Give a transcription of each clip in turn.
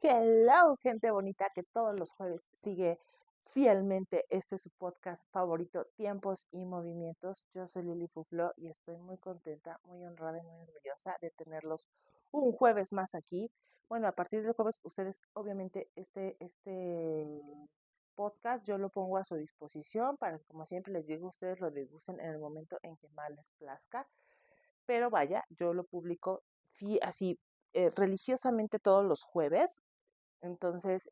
Hello, gente bonita que todos los jueves sigue fielmente su podcast favorito, Tiempos y Movimientos. Yo soy Lili Fuflo y estoy muy contenta, muy honrada y muy orgullosa de tenerlos un jueves más aquí. Bueno, a partir del jueves, ustedes, obviamente, este podcast yo lo pongo a su disposición para que, como siempre les digo, ustedes lo degusten en el momento en que más les plazca. Pero vaya, yo lo publico así religiosamente todos los jueves. Entonces,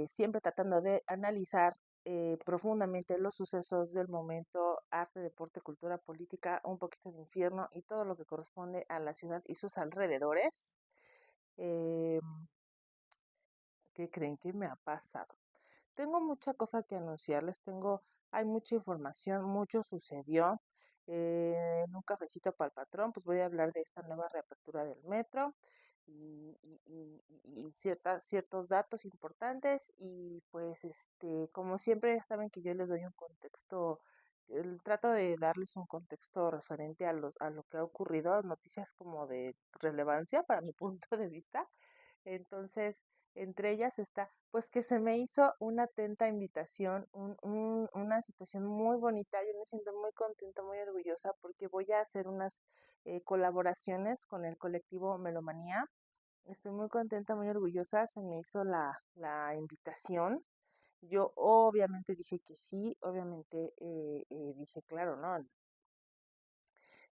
siempre tratando de analizar profundamente los sucesos del momento, arte, deporte, cultura, política, un poquito de infierno y todo lo que corresponde a la ciudad y sus alrededores. Eh, ¿Qué creen que me ha pasado? Tengo mucha cosa que anunciarles, hay mucha información, mucho sucedió. En un cafecito para el patrón, pues voy a hablar de esta nueva reapertura del metro y ciertos datos importantes y pues como siempre ya saben que yo les doy un contexto, trato de darles un contexto referente a lo que ha ocurrido, noticias como de relevancia para mi punto de vista. Entonces, entre ellas está, pues que se me hizo una atenta invitación, una situación muy bonita. Yo me siento muy contenta, muy orgullosa porque voy a hacer unas colaboraciones con el colectivo Melomanía. Estoy muy contenta, muy orgullosa. Se me hizo la invitación. Yo obviamente dije que sí, obviamente dije, claro, ¿no?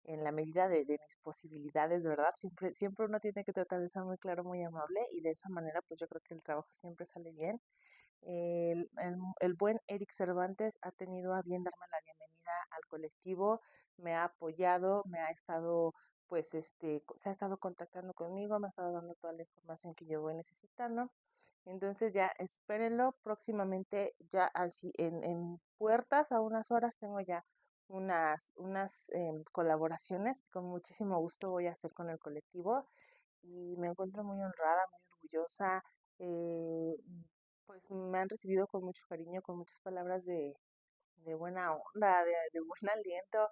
En la medida de mis posibilidades, ¿verdad? Siempre uno tiene que tratar de ser muy claro, muy amable y de esa manera pues yo creo que el trabajo siempre sale bien. El buen Eric Cervantes ha tenido a bien darme la bienvenida al colectivo, me ha apoyado, me ha estado pues se ha estado contactando conmigo, me ha estado dando toda la información que yo voy necesitando. Entonces ya espérenlo próximamente, ya así en puertas a unas horas tengo ya unas colaboraciones que con muchísimo gusto voy a hacer con el colectivo y me encuentro muy honrada, muy orgullosa. eh, pues me han recibido con mucho cariño, con muchas palabras de buena onda, de buen aliento.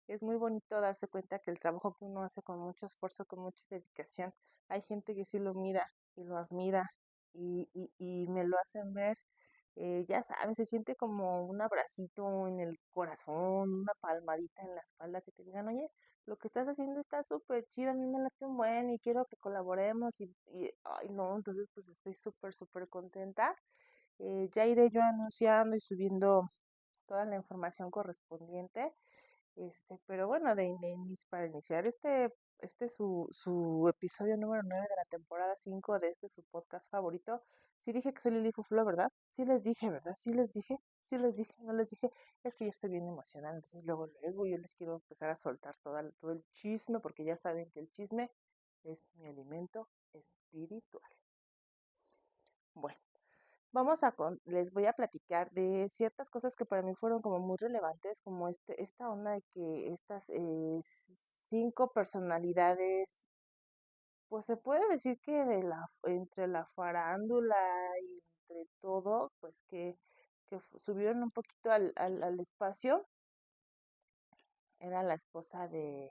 Es muy bonito darse cuenta que el trabajo que uno hace con mucho esfuerzo, con mucha dedicación, hay gente que sí lo mira y lo admira y me lo hacen ver. Ya saben, se siente como un abracito en el corazón, una palmadita en la espalda que te digan, oye, lo que estás haciendo está súper chido, a mí me late un buen y quiero que colaboremos ay no, entonces pues estoy súper, súper contenta. Ya iré yo anunciando y subiendo toda la información correspondiente. Pero bueno, para iniciar este su episodio número 9 de la temporada 5 de su podcast favorito. Sí dije que soy Lili Fuflo, ¿verdad? Sí les dije, ¿verdad? Sí les dije, no les dije. Es que yo estoy bien emocionada, entonces luego yo les quiero empezar a soltar todo el chisme, porque ya saben que el chisme es mi alimento espiritual. Bueno. Les voy a platicar de ciertas cosas que para mí fueron como muy relevantes, como esta onda de que estas 5 personalidades, pues se puede decir que entre la farándula y entre todo, pues que subieron un poquito al espacio. Era la esposa de,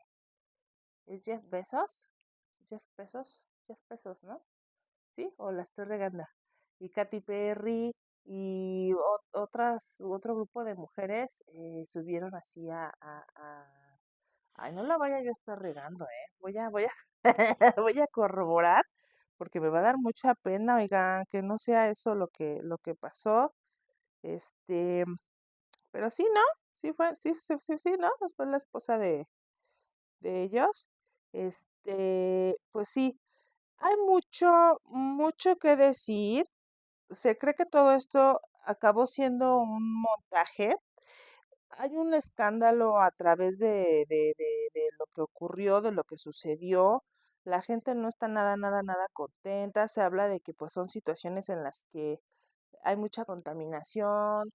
¿es Jeff Bezos? Jeff Bezos, ¿no? ¿Sí? ¿O la estoy regando? Y Katy Perry y otro grupo de mujeres subieron así ay, no la vaya yo a estar regando, ¿eh? Voy a, voy a corroborar porque me va a dar mucha pena, oigan, que no sea eso lo que pasó. Este, pero sí, ¿no? Sí, ¿no? Pues fue la esposa de ellos. Pues sí, hay mucho que decir. Se cree que todo esto acabó siendo un montaje. Hay un escándalo a través de lo que ocurrió, de lo que sucedió. La gente no está nada contenta. Se habla de que pues son situaciones en las que hay mucha contaminación.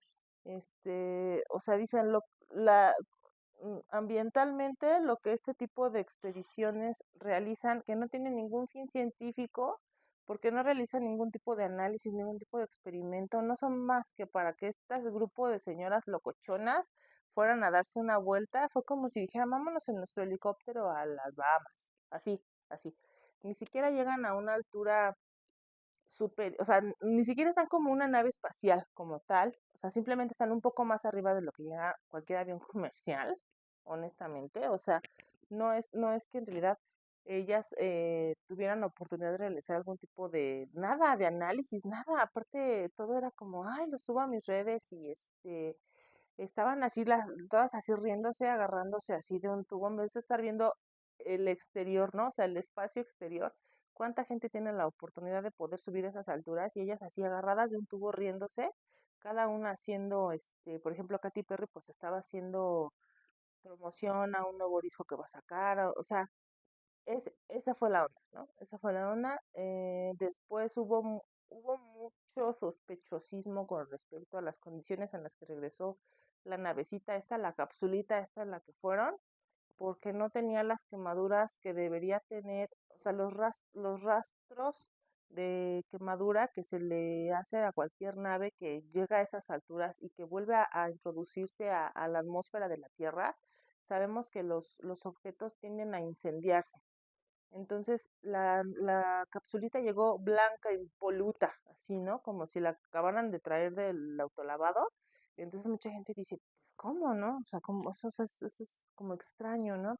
O sea, dicen ambientalmente lo que este tipo de expediciones realizan, que no tienen ningún fin científico, porque no realizan ningún tipo de análisis, ningún tipo de experimento, no son más que para que este grupo de señoras locochonas fueran a darse una vuelta. Fue como si dijeran, vámonos en nuestro helicóptero a las Bahamas, así, así. Ni siquiera llegan a una altura super, o sea, ni siquiera están como una nave espacial como tal, o sea, simplemente están un poco más arriba de lo que llega cualquier avión comercial, honestamente, o sea, no es que en realidad ellas tuvieran la oportunidad de realizar algún tipo de, nada, de análisis, nada, aparte todo era como, ay, lo subo a mis redes y estaban así todas así riéndose, agarrándose así de un tubo, en vez de estar viendo el exterior, ¿no? O sea, el espacio exterior. ¿Cuánta gente tiene la oportunidad de poder subir a esas alturas y ellas así agarradas de un tubo riéndose? Cada una haciendo, por ejemplo, Katy Perry pues estaba haciendo promoción a un nuevo disco que va a sacar, o sea, esa fue la onda, ¿no? Esa fue la onda. Después hubo mucho sospechosismo con respecto a las condiciones en las que regresó la navecita esta, la capsulita esta en la que fueron, porque no tenía las quemaduras que debería tener, o sea, los rastros de quemadura que se le hace a cualquier nave que llega a esas alturas y que vuelve a introducirse a la atmósfera de la Tierra. Sabemos que los objetos tienden a incendiarse. Entonces la capsulita llegó blanca, impoluta, así, ¿no? Como si la acabaran de traer del autolavado. Y entonces mucha gente dice, pues, ¿cómo, no? O sea, como, eso es como extraño, ¿no?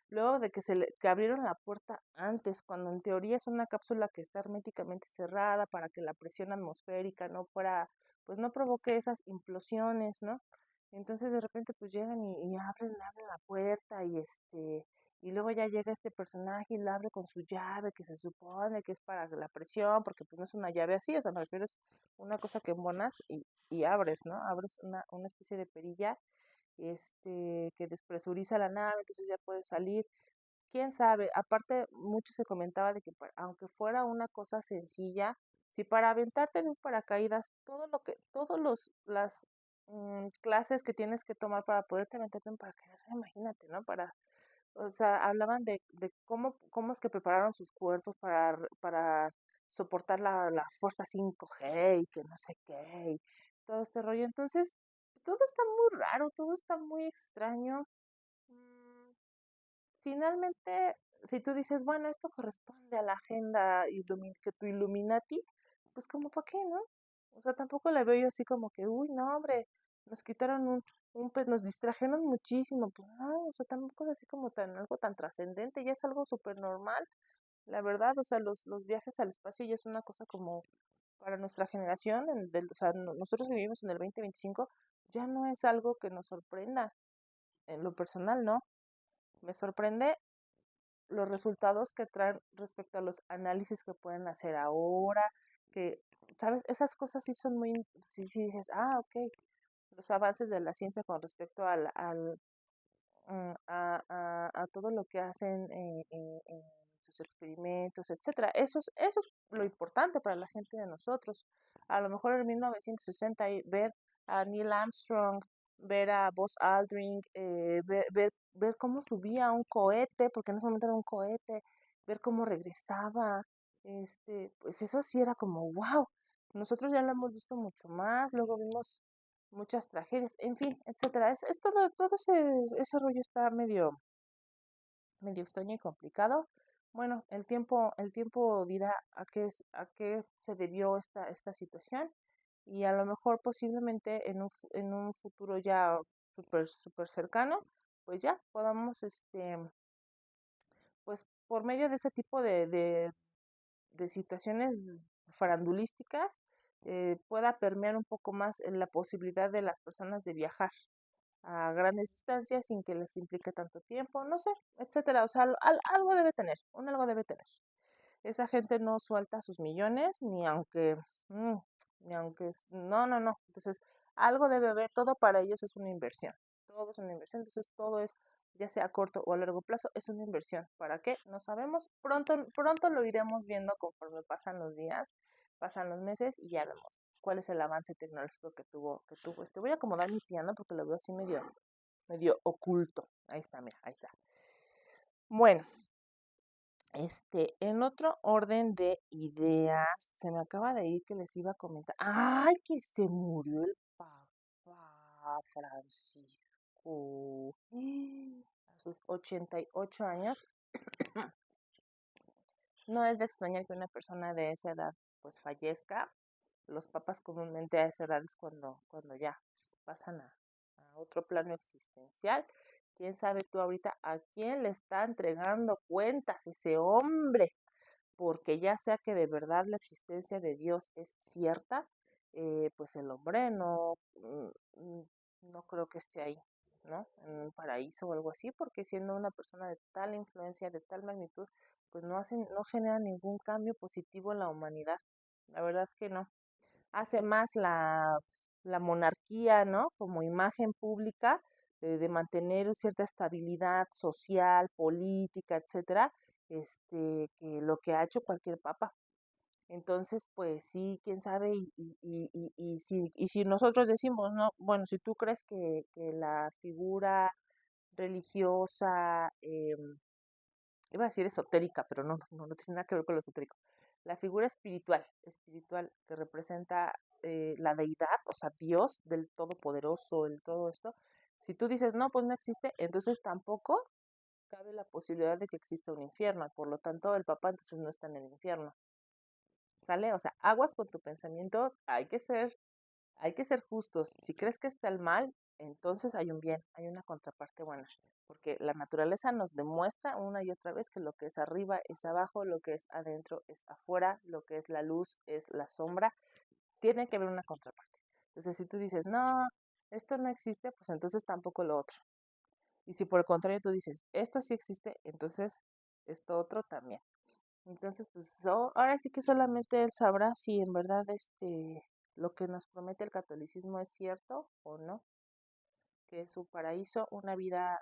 Luego de que abrieron la puerta antes, cuando en teoría es una cápsula que está herméticamente cerrada para que la presión atmosférica no fuera, pues no provoque esas implosiones, ¿no? Entonces de repente pues llegan y abren la puerta y luego ya llega este personaje y la abre con su llave, que se supone que es para la presión, porque pues no es una llave así, o sea, me refiero es una cosa que embonas y abres, ¿no? Abres una especie de perilla, que despresuriza la nave, entonces ya puedes salir. Quién sabe, aparte mucho se comentaba de que aunque fuera una cosa sencilla, si para aventarte de un paracaídas, todos las clases que tienes que tomar para poderte aventarte de un paracaídas, ahora imagínate, ¿no? O sea, hablaban de cómo es que prepararon sus cuerpos para soportar la fuerza 5G y que no sé qué, y todo este rollo. Entonces, todo está muy raro, todo está muy extraño. Mm, Finalmente, si tú dices, bueno, esto corresponde a la agenda que tu Illuminati, pues como para qué, ¿no? O sea, tampoco le veo yo así como que, uy, no, hombre, nos quitaron nos distrajeron muchísimo, pues no, o sea, tampoco es así como algo tan trascendente, ya es algo súper normal, la verdad, o sea, los viajes al espacio ya es una cosa como para nuestra generación, o sea, nosotros que vivimos en el 2025, ya no es algo que nos sorprenda, en lo personal, ¿no? Me sorprende los resultados que traen respecto a los análisis que pueden hacer ahora, que, ¿sabes? Esas cosas sí son sí dices, ok, los avances de la ciencia con respecto a todo lo que hacen en sus experimentos, etcétera. Eso es lo importante para la gente de nosotros. A lo mejor en 1960 ver a Neil Armstrong, ver a Buzz Aldrin, ver cómo subía un cohete, porque en ese momento era un cohete, ver cómo regresaba, pues eso sí era como, wow. Nosotros ya lo hemos visto mucho más, luego vimos muchas tragedias, en fin, etcétera. Es todo ese rollo está medio extraño y complicado. Bueno, el tiempo dirá a qué se debió esta situación y a lo mejor posiblemente en un futuro ya súper súper cercano, pues ya podamos, pues por medio de ese tipo de situaciones farandulísticas, pueda permear un poco más en la posibilidad de las personas de viajar a grandes distancias sin que les implique tanto tiempo, no sé, etcétera. O sea, algo debe tener, un algo debe tener. Esa gente no suelta sus millones, mm, no, no, no. Entonces, algo debe haber, todo para ellos es una inversión. Todo es una inversión, entonces todo es, ya sea a corto o a largo plazo, es una inversión. ¿Para qué? No sabemos. Pronto, pronto lo iremos viendo conforme pasan los días, pasan los meses y ya vemos cuál es el avance tecnológico que tuvo. Voy a acomodar mi piano porque lo veo así medio oculto. Ahí está, mira, ahí está. Bueno, en otro orden de ideas, se me acaba de ir que les iba a comentar. ¡Ay, que se murió el Papa Francisco! A sus 88 años. No es de extrañar que una persona de esa edad pues fallezca. Los papás comúnmente a esa edad es cuando ya pues, pasan a otro plano existencial. ¿Quién sabe tú ahorita a quién le está entregando cuentas ese hombre? Porque ya sea que de verdad la existencia de Dios es cierta, pues el hombre no creo que esté ahí, ¿no? En un paraíso o algo así, porque siendo una persona de tal influencia, de tal magnitud, pues no genera ningún cambio positivo en la humanidad. La verdad que no. Hace más la monarquía, ¿no? Como imagen pública de mantener cierta estabilidad social, política, etcétera, que lo que ha hecho cualquier papa. Entonces, pues sí, quién sabe, y si nosotros decimos, no, bueno, si tú crees que la figura religiosa, iba a decir esotérica, pero no tiene nada que ver con lo esotérico. La figura espiritual que representa la deidad, o sea, Dios del Todopoderoso, el todo esto, si tú dices, no, pues no existe, entonces tampoco cabe la posibilidad de que exista un infierno, por lo tanto el papá entonces no está en el infierno, ¿sale? O sea, aguas con tu pensamiento, hay que ser justos. Si crees que está el mal, entonces hay un bien, hay una contraparte buena. Porque la naturaleza nos demuestra una y otra vez que lo que es arriba es abajo, lo que es adentro es afuera, lo que es la luz es la sombra. Tiene que haber una contraparte. Entonces, si tú dices, no, esto no existe, pues entonces tampoco lo otro. Y si por el contrario tú dices, esto sí existe, entonces esto otro también. Entonces, pues ahora sí que solamente él sabrá si en verdad lo que nos promete el catolicismo es cierto o no, que es un paraíso, una vida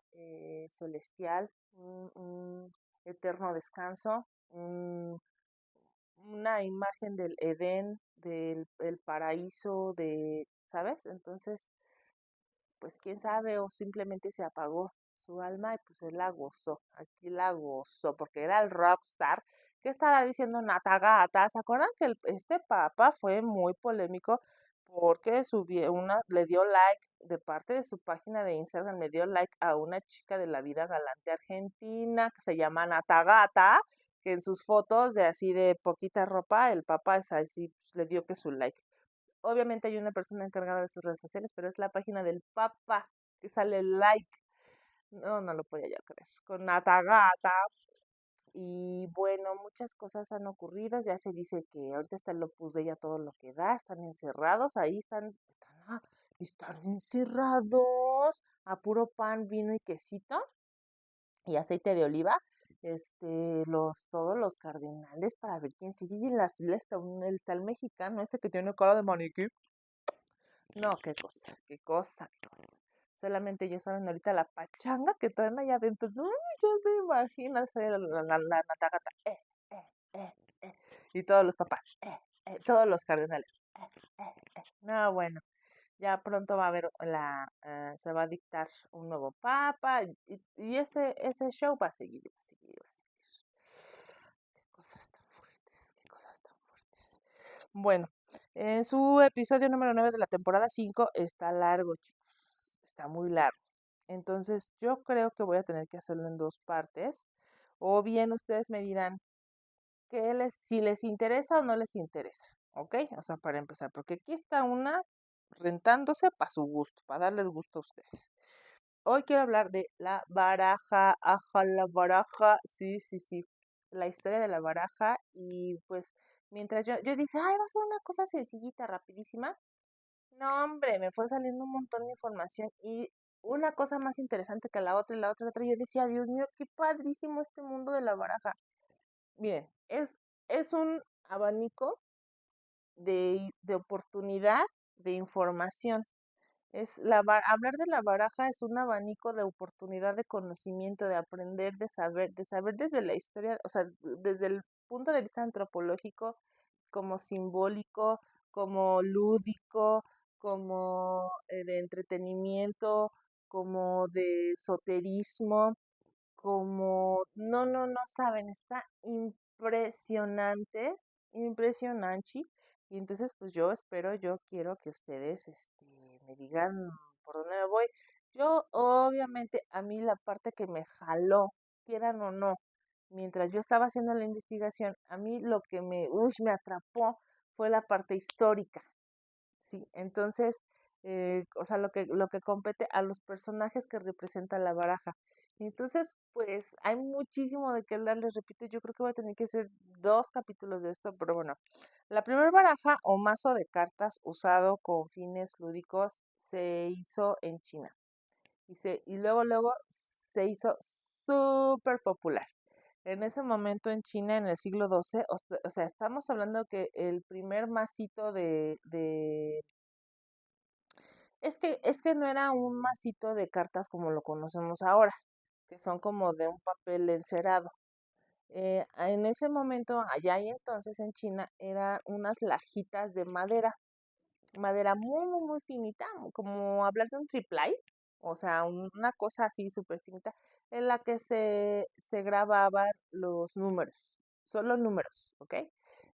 celestial, un eterno descanso, una imagen del Edén, del el paraíso, ¿sabes? Entonces, pues quién sabe, o simplemente se apagó su alma y pues él la gozó, aquí la gozó, porque era el rockstar. ¿Qué estaba diciendo Natagata? ¿Se acuerdan que este papa fue muy polémico porque le dio like de parte de su página de Instagram, le dio like a una chica de la vida galante argentina que se llama Natagata, que en sus fotos de así de poquita ropa, el papa es así, pues, le dio que su like. Obviamente hay una persona encargada de sus redes sociales, pero es la página del Papa que sale like. No lo podía ya creer. Con Natagata. Y bueno, muchas cosas han ocurrido. Ya se dice que ahorita está el Opus Dei a todo lo que da. Están encerrados. Ahí están encerrados a puro pan, vino y quesito y aceite de oliva. Todos los cardenales para ver quién sigue. Y en la fila está el tal mexicano, que tiene cara de maniquí. No, qué cosa, qué cosa, qué cosa. Solamente ellos saben ahorita la pachanga que traen allá adentro. No, yo me imagino salir la natagata. Eh, y todos los papás. Todos los cardenales. No, bueno, ya pronto va a haber se va a dictar un nuevo papa y ese show va a seguir, va a seguir, va a seguir. Qué cosas tan fuertes, qué cosas tan fuertes. Bueno, en su episodio número 9 de la temporada 5 está largo, chicos. Está muy largo. Entonces yo creo que voy a tener que hacerlo en dos partes. O bien ustedes me dirán si les interesa o no les interesa. ¿Ok? O sea, para empezar, porque aquí está una rentándose para su gusto, para darles gusto a ustedes. Hoy quiero hablar de la baraja, ajá, la baraja, sí, sí, sí, la historia de la baraja y pues mientras yo dije, ay, va a ser una cosa sencillita, rapidísima. No, hombre, me fue saliendo un montón de información y una cosa más interesante que la otra y la otra y la otra. Yo decía, Dios mío, qué padrísimo este mundo de la baraja. Miren, es un abanico de oportunidad, de información. Hablar de la baraja es un abanico de oportunidad de conocimiento, de aprender, de saber desde la historia, o sea, desde el punto de vista antropológico, como simbólico, como lúdico, como de entretenimiento, como de esoterismo, no saben, está impresionante, impresionante. Y entonces, pues yo quiero que ustedes, me digan por dónde me voy. Yo, obviamente, a mí la parte que me jaló, quieran o no, mientras yo estaba haciendo la investigación, a mí lo que me atrapó fue la parte histórica, ¿sí? Entonces, o sea, lo que compete a los personajes que representa la baraja. Entonces, pues hay muchísimo de qué hablar, les repito, yo creo que voy a tener que hacer 2 capítulos de esto, pero bueno, la primera baraja o mazo de cartas usado con fines lúdicos se hizo en China y luego se hizo súper popular. En ese momento en China, en el siglo XII, o sea, estamos hablando que el primer masito es que no era un masito de cartas como lo conocemos ahora, que son como de un papel encerado. En ese momento, allá y entonces en China, eran unas lajitas de madera muy, muy, muy finita, como hablar de un triplay, o sea, una cosa así súper finita, en la que se grababan los números, solo números, ¿ok?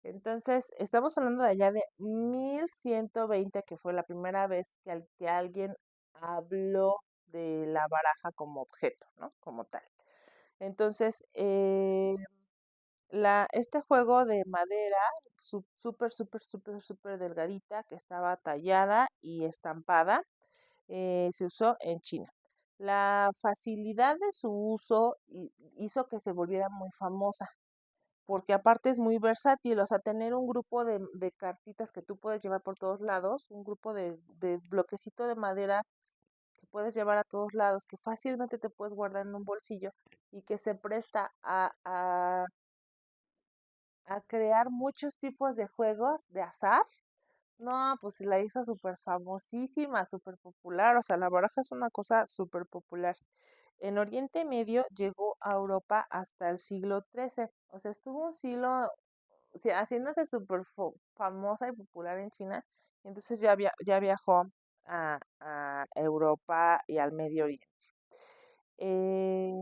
Entonces, estamos hablando de allá de 1120, que fue la primera vez que alguien habló de la baraja como objeto, ¿no? Como tal. Entonces, este juego de madera súper, súper, súper, súper delgadita que estaba tallada y estampada, se usó en China. La facilidad de su uso hizo que se volviera muy famosa, porque aparte es muy versátil, o sea, tener un grupo de cartitas que tú puedes llevar por todos lados, un grupo de bloquecito de madera que puedes llevar a todos lados, que fácilmente te puedes guardar en un bolsillo y que se presta a crear muchos tipos de juegos de azar. No, pues la hizo súper famosísima, súper popular. O sea, la baraja es una cosa súper popular. En Oriente Medio llegó a Europa hasta el siglo XIII. O sea, estuvo un siglo, o sea, haciéndose súper famosa y popular en China. Entonces ya viajó a Europa y al Medio Oriente. Eh,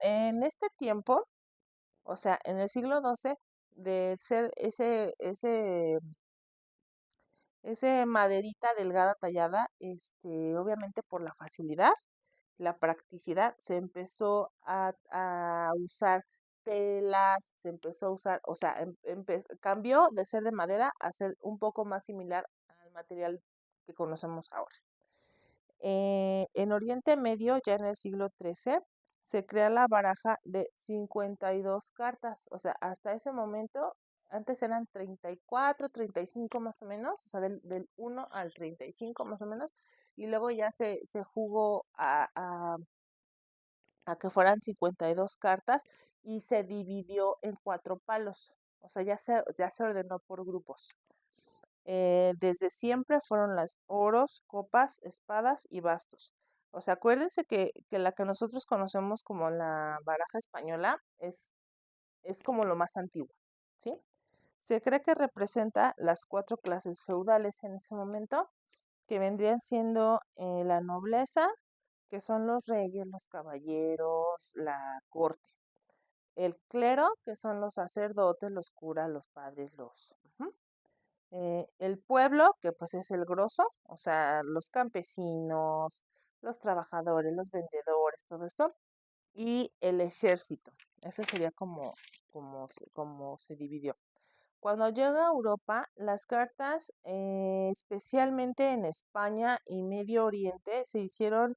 en este tiempo, o sea, en el siglo XII, de ser ese maderita delgada tallada, obviamente por la facilidad, la practicidad, se empezó a usar telas, se empezó a usar, o sea, cambió de ser de madera a ser un poco más similar al material que conocemos ahora. En Oriente Medio, ya en el siglo XIII, se crea la baraja de 52 cartas. O sea, hasta ese momento, antes eran 34, 35 más o menos, o sea, del 1 al 35 más o menos, y luego ya se jugó a que fueran 52 cartas y se dividió en 4 palos. O sea, ya se ordenó por grupos. Desde siempre fueron las oros, copas, espadas y bastos. O sea, acuérdense que la que nosotros conocemos como la baraja española es como lo más antiguo, ¿sí? Se cree que representa las 4 clases feudales en ese momento, que vendrían siendo la nobleza, que son los reyes, los caballeros, la corte. El clero, que son los sacerdotes, los curas, los padres, ujú. El pueblo, que pues es el grosso, o sea, los campesinos, los trabajadores, los vendedores, todo esto, y el ejército. Ese sería como se dividió. Cuando llega a Europa, las cartas, especialmente en España y Medio Oriente, se hicieron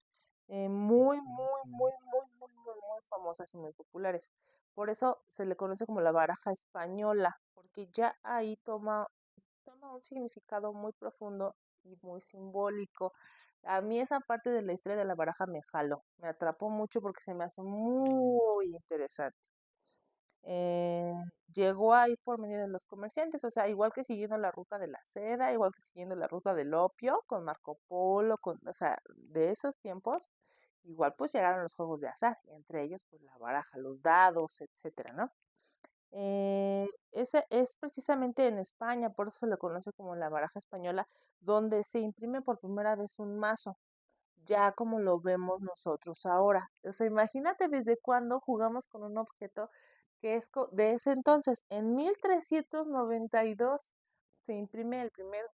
muy, muy, muy, muy, muy, muy, muy famosas y muy populares. Por eso se le conoce como la baraja española, porque ya ahí toma un significado muy profundo y muy simbólico. A mí esa parte de la historia de la baraja me jaló, me atrapó mucho porque se me hace muy interesante. eh, Llegó ahí por medio de los comerciantes, o sea, igual que siguiendo la ruta de la seda, igual que siguiendo la ruta del opio con Marco Polo, o sea, de esos tiempos, igual pues llegaron los juegos de azar, entre ellos pues la baraja, los dados, etcétera, ¿no? Ese es precisamente en España, por eso se le conoce como la baraja española, donde se imprime por primera vez un mazo, ya como lo vemos nosotros ahora. O sea, imagínate desde cuándo jugamos con un objeto que es de ese entonces. En 1392 se imprime el primer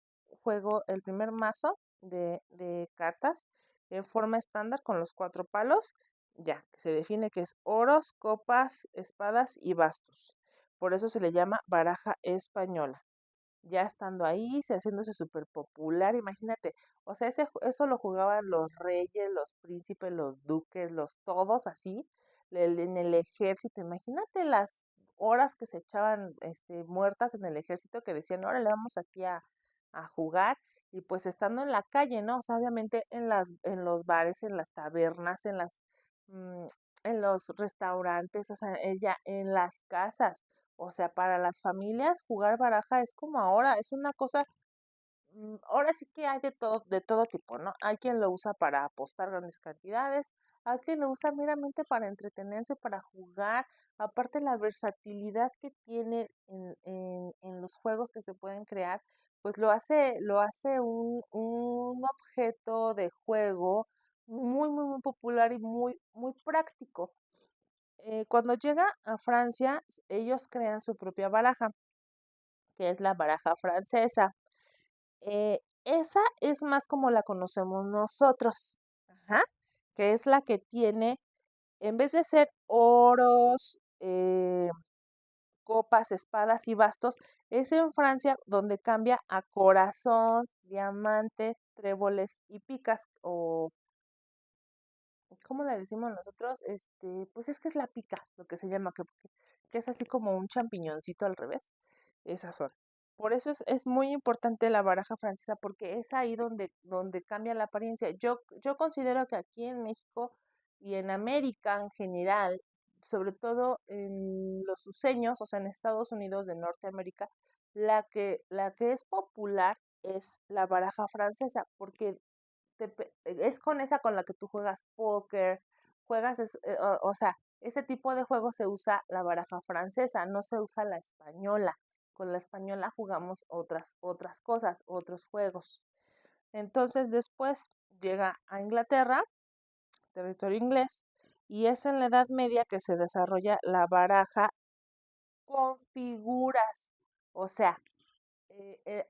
juego, el primer mazo de cartas en forma estándar con los 4 palos Ya, se define que es oros, copas, espadas y bastos. Por eso se le llama baraja española. Ya estando ahí, se haciéndose súper popular, imagínate, o sea, eso lo jugaban los reyes, los príncipes, los duques, los todos así, en el ejército, imagínate las horas que se echaban muertas en el ejército que decían, ahora le vamos aquí a jugar, y pues estando en la calle, ¿no? O sea, obviamente en los bares, en las tabernas, mm, en los restaurantes, o sea, ella en las casas. O sea, para las familias jugar baraja es como ahora, es una cosa, ahora sí que hay de todo tipo, ¿no? Hay quien lo usa para apostar grandes cantidades, hay quien lo usa meramente para entretenerse, para jugar, aparte la versatilidad que tiene en los juegos que se pueden crear, pues lo hace un objeto de juego muy, muy, muy popular y muy, muy práctico. Cuando llega a Francia, ellos crean su propia baraja, que es la baraja francesa. Esa es más como la conocemos nosotros, ajá, que es la que tiene, en vez de ser oros, copas, espadas y bastos, es en Francia donde cambia a corazón, diamante, tréboles y picas, o ¿cómo le decimos nosotros? Pues es que es la pica, lo que se llama, que es así como un champiñoncito al revés. Esas son. Por eso es muy importante la baraja francesa, porque es ahí donde cambia la apariencia. Yo considero que aquí en México y en América en general, sobre todo en los suceños, o sea, en Estados Unidos de Norteamérica, la que es popular es la baraja francesa, porque es con esa con la que tú juegas póker, o sea, ese tipo de juegos se usa la baraja francesa, no se usa la española. Con la española jugamos otras cosas, otros juegos. Entonces después llega a Inglaterra, territorio inglés, y es en la Edad Media que se desarrolla la baraja con figuras. O sea,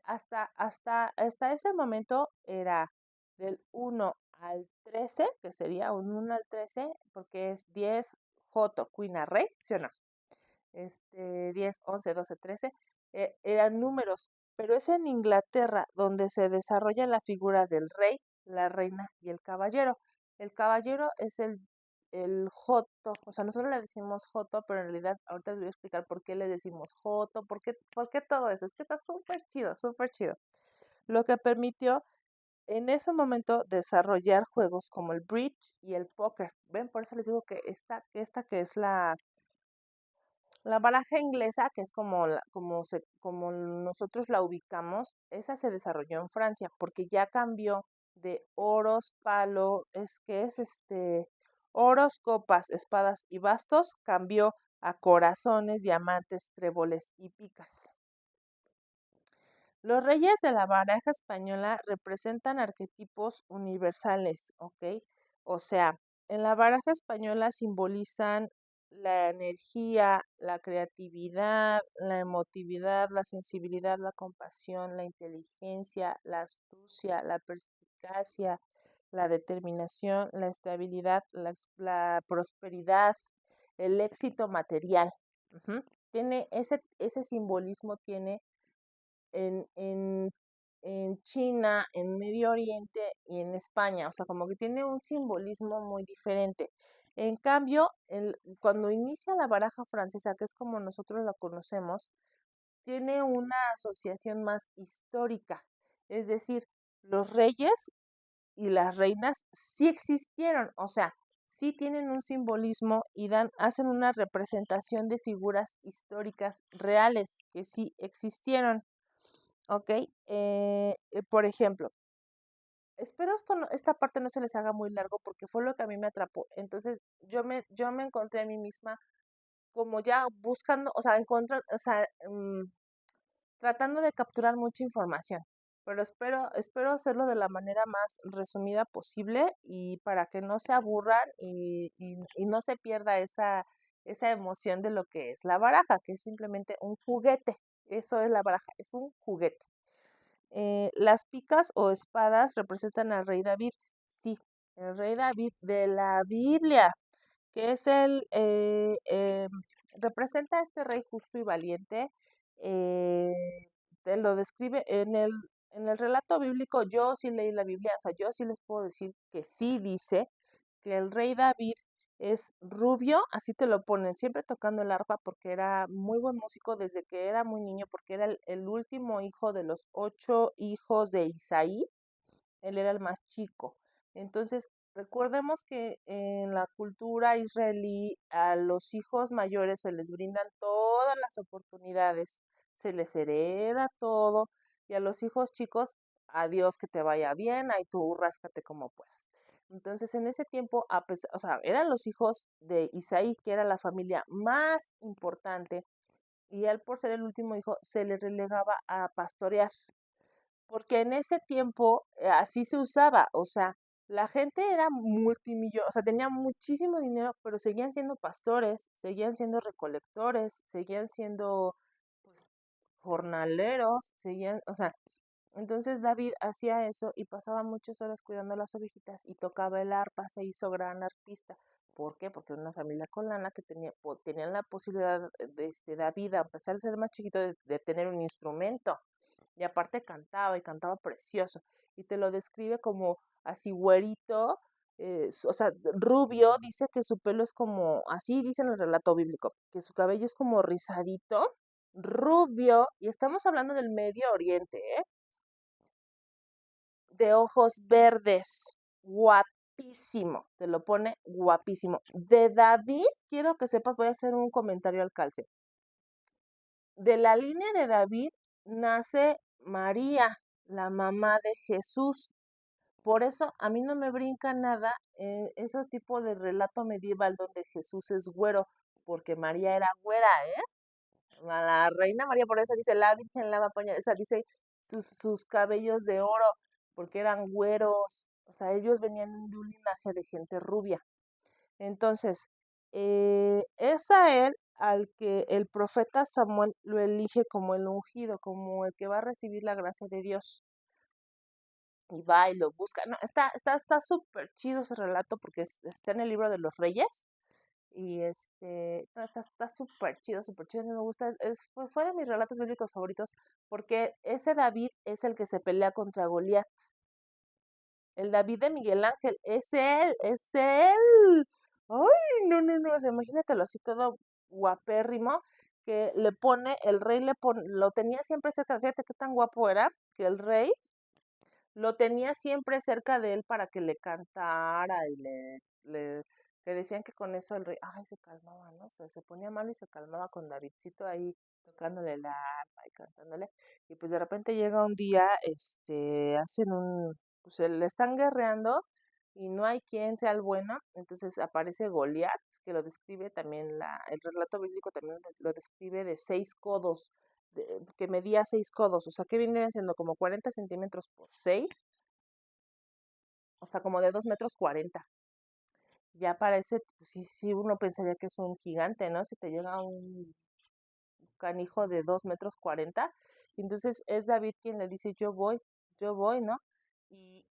hasta ese momento era del 1 al 13, que sería un 1 al 13, porque es 10 Joto, Queen, Rey, ¿sí o no? 10, 11, 12, 13, eran números, pero es en Inglaterra donde se desarrolla la figura del rey, la reina y el caballero. El caballero es el joto, o sea, nosotros le decimos joto, pero en realidad ahorita les voy a explicar por qué le decimos joto, por qué todo eso. Es que está súper chido, súper chido. Lo que permitió en ese momento desarrollar juegos como el bridge y el póker. ¿Ven? Por eso les digo que esta que es la baraja inglesa, que es como nosotros la ubicamos, esa se desarrolló en Francia, porque ya cambió de oros, palo, oros, copas, espadas y bastos, cambió a corazones, diamantes, tréboles y picas. Los reyes de la baraja española representan arquetipos universales, ¿ok? O sea, en la baraja española simbolizan la energía, la creatividad, la emotividad, la sensibilidad, la compasión, la inteligencia, la astucia, la perspicacia, la determinación, la estabilidad, la prosperidad, el éxito material. Ujú. Tiene ese simbolismo, tiene en, en, en China, en Medio Oriente y en España. O sea, como que tiene un simbolismo muy diferente. En cambio, cuando inicia la baraja francesa, que es como nosotros la conocemos, tiene una asociación más histórica. Es decir, los reyes y las reinas sí existieron, o sea, sí tienen un simbolismo y hacen una representación de figuras históricas reales que sí existieron. ¿Ok? Por ejemplo, espero esta parte no se les haga muy largo porque fue lo que a mí me atrapó. Entonces, yo me encontré a mí misma como ya buscando, o sea, tratando de capturar mucha información. Pero espero hacerlo de la manera más resumida posible y para que no se aburran y no se pierda esa emoción de lo que es la baraja, que es simplemente un juguete. Eso es la baraja, es un juguete. Las picas o espadas representan al rey David. Sí, el rey David de la Biblia. que es representa a este rey justo y valiente. eh, Te lo describe en el relato bíblico. Yo sí leí la Biblia, o sea, yo sí les puedo decir que sí dice que el rey David es rubio, así te lo ponen, siempre tocando el arpa porque era muy buen músico desde que era muy niño, porque era el último hijo de los 8 hijos de Isaí. Él era el más chico. Entonces, recordemos que en la cultura israelí a los hijos mayores se les brindan todas las oportunidades, se les hereda todo, y a los hijos chicos, adiós, que te vaya bien, ahí tú ráscate como puedas. Entonces, en ese tiempo, o sea, eran los hijos de Isaí, que era la familia más importante, y él, por ser el último hijo, se le relegaba a pastorear, porque en ese tiempo así se usaba, o sea, la gente era multimillonaria, o sea, tenía muchísimo dinero, pero seguían siendo pastores, seguían siendo recolectores, seguían siendo, pues, jornaleros, seguían, o sea, entonces David hacía eso y pasaba muchas horas cuidando las ovejitas y tocaba el arpa, se hizo gran artista. ¿Por qué? Porque era una familia con lana que tenían la posibilidad de David, a pesar de ser más chiquito, de tener un instrumento. Y aparte cantaba y cantaba precioso. Y te lo describe como así güerito, o sea, rubio. Dice que su pelo es como, así dice en el relato bíblico, que su cabello es como rizadito, rubio, y estamos hablando del Medio Oriente, ¿eh? De ojos verdes, guapísimo, te lo pone guapísimo. De David, quiero que sepas, voy a hacer un comentario al calce. De la línea de David nace María, la mamá de Jesús. Por eso a mí no me brinca nada ese tipo de relato medieval donde Jesús es güero, porque María era güera, ¿eh? La reina María, por eso dice la Virgen la va a o sea, dice sus cabellos de oro, porque eran güeros, o sea, ellos venían de un linaje de gente rubia. Entonces, es a él al que el profeta Samuel lo elige como el ungido, como el que va a recibir la gracia de Dios. Y va y lo busca. No, está súper chido ese relato porque está en el libro de los Reyes. Y no, está súper chido, a mí me gusta, fue de mis relatos bíblicos favoritos, porque ese David es el que se pelea contra Goliat. El David de Miguel Ángel, es él, es él. Ay, no, no, no, o sea, imagínatelo así todo guapérrimo, que el rey lo tenía siempre cerca, fíjate qué tan guapo era, que el rey lo tenía siempre cerca de él para que le cantara y que decían que con eso el rey, ay, se calmaba, ¿no? O sea, se ponía malo y se calmaba con Davidcito ahí tocándole el arpa y cantándole. Y pues de repente llega un día, pues le están guerreando y no hay quien sea el bueno. Entonces aparece Goliat, que lo describe también, el relato bíblico también lo describe de 6 codos, que medía 6 codos, o sea, que vienen siendo como 40 centímetros por 6, o sea, como de 2 metros 40. Ya parece, pues sí, sí, uno pensaría que es un gigante, ¿no? Si te llega un canijo de 2 metros 40. Y entonces es David quien le dice, yo voy, ¿no?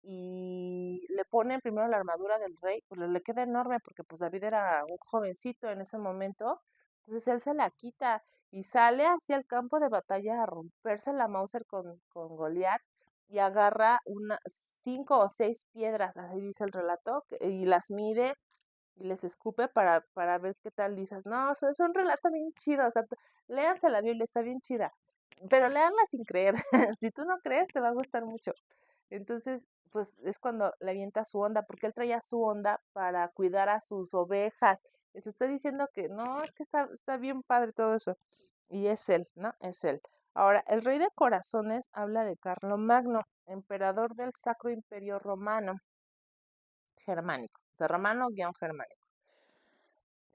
Y le pone primero la armadura del rey, pues le queda enorme porque pues David era un jovencito en ese momento. Entonces él se la quita y sale hacia el campo de batalla a romperse la Mauser con Goliat, y agarra 5 o 6 piedras, así dice el relato, y las mide y les escupe para ver qué tal dices. No, o sea, es un relato bien chido, o sea, léanse la Biblia, está bien chida, pero léanla sin creer. Si tú no crees, te va a gustar mucho. Entonces, pues es cuando le avienta su onda, porque él traía su onda para cuidar a sus ovejas. Les estoy diciendo que no, es que está bien padre todo eso. Y es él, ¿no? Es él. Ahora, el rey de corazones habla de Carlomagno, emperador del Sacro Imperio Romano Germánico, o sea, romano-germánico.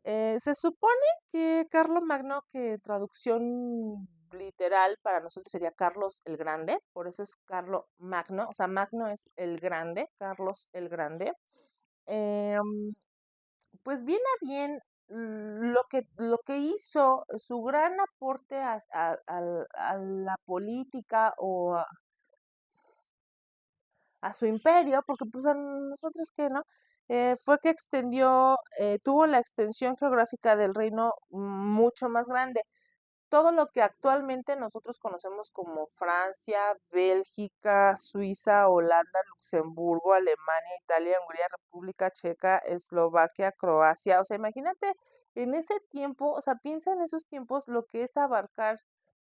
Se supone que Carlomagno, que traducción literal para nosotros sería Carlos el Grande, por eso es Carlo Magno, o sea, Magno es el Grande, Carlos el Grande. em, pues viene a bien lo que hizo, su gran aporte a la política o a su imperio, porque pues a nosotros qué, ¿no? fue que tuvo la extensión geográfica del reino mucho más grande. Todo lo que actualmente nosotros conocemos como Francia, Bélgica, Suiza, Holanda, Luxemburgo, Alemania, Italia, Hungría, República Checa, Eslovaquia, Croacia. O sea, imagínate en ese tiempo, o sea, piensa en esos tiempos lo que es abarcar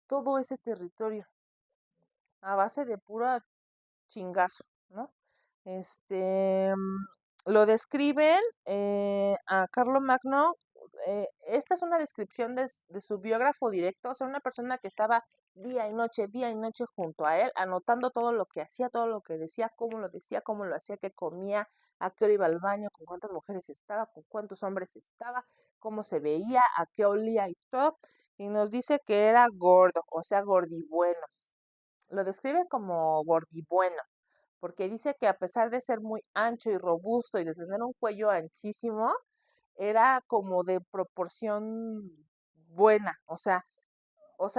todo ese territorio a base de pura chingazo, ¿no? Lo describen a Carlomagno. Esta es una descripción de su biógrafo directo, o sea, una persona que estaba día y noche junto a él, anotando todo lo que hacía, todo lo que decía, cómo lo hacía, qué comía, a qué hora iba al baño, con cuántas mujeres estaba, con cuántos hombres estaba, cómo se veía, a qué olía y todo. Y nos dice que era gordo, o sea, gordibueno. Lo describe como gordibueno porque dice que a pesar de ser muy ancho y robusto y de tener un cuello anchísimo, era como de proporción buena, o sea,